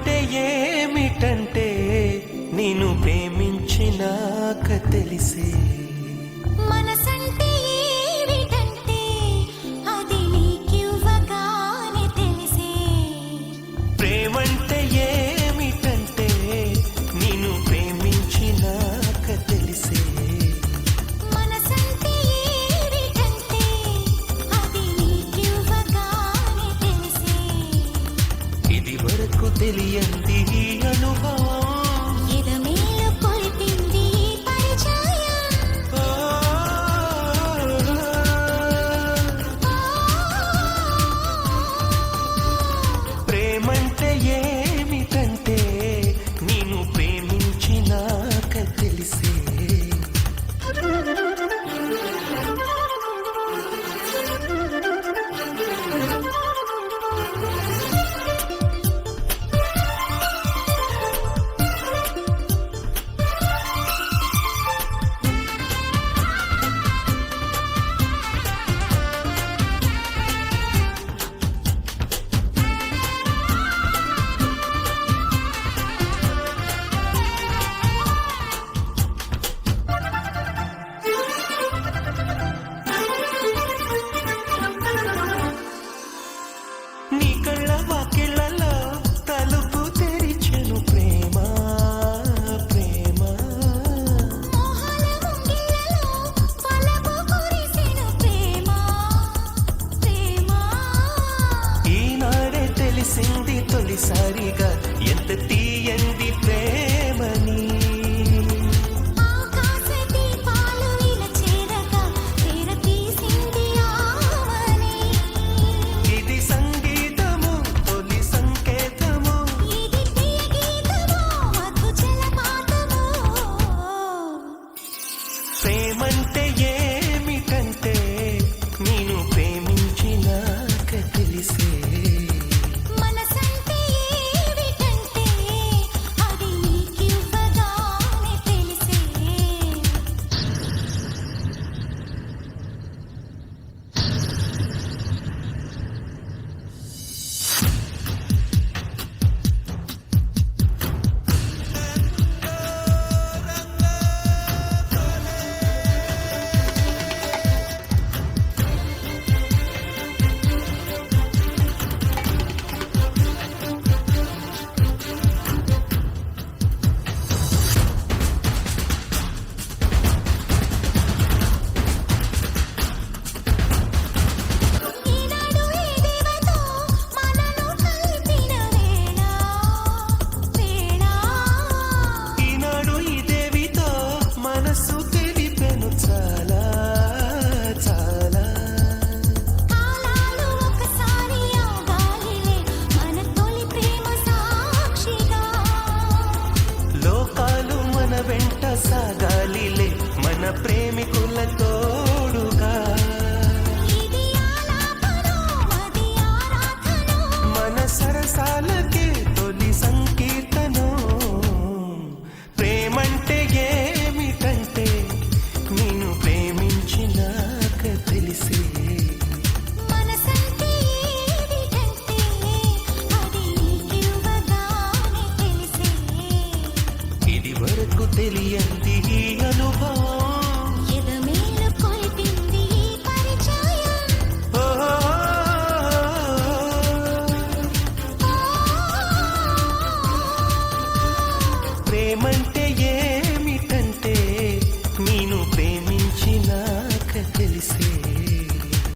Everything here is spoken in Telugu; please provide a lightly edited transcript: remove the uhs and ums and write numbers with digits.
ప్రేమంటే ఏమిటంటే నిన్ను ప్రేమించినాక తెలిసే. మనసంటే ఏమిటంటే అది నీకివ్వగానే తెలిసే. ప్రేమంటే ఏమిటంటే నిన్ను ప్రేమించినాక తెలిసే. మనసంటే ఏమిటంటే అది నీకివ్వగానే తెలిసే. ఇది వరకు తెలియంది ఈ అనుభవం, ఎదమేలు కొలిపింది ఈ పరిచయం. ప్రేమంటే ఏమిటంటే నిన్ను ప్రేమించినాక తెలిసే. నీ కళ్ళ వాకిళ్ళలో తలుపు తెరిచెను ప్రేమ ప్రేమ. మోహాల ముంగిళ్ళలో వలపు కురిసెను ప్రేమ ప్రేమ. ఈనాడే తెలిసింది తొలిసారిగా ఎంత తీయంది ప్రేమని. ఆకాశ దీపాలు ఇలా చేరగా తెర తీసింది ఆమని. ఇది సంగీతము తొలి సంకేతము, ఇది ప్రియ గీతమో మధు జలపాతమో. ప్రేమంటే ఏమిటంటే నిన్ను ప్రేమించినాక తెలిసే. మనసంటే ఏమిటంటే అది నీకివ్వగానే తెలిసే. ఈనాడు ఈ దేవతో మనను కలిపిన వేళ వేళ. ఈనాడు ఈ దేవితో మనసు తెలిపెను చాలా చాలా. కాలాలు ఒకసారి ఆగాలిలే మన తొలి ప్రేమ సాక్షిగా. లోకాలు మన వెంట సాగాలిలే మన ప్రేమికుల తోడుగా. ఇది ఆలాపనో అది ఆరాధనో. మన సరసాలకే తొలి సంకీర్తనో. ప్రేమంటే ఏమిటంటే నిన్ను ప్రేమించినాక తెలిసే. మనసంటే ఏమిటంటే అది నీకివ్వగానే తెలిసే. ఇది వరకు తెలియంది ఈ అనుభవం, ఎదమేలు కొలిపింది ఈ పరిచయం. ఓ ప్రేమంటే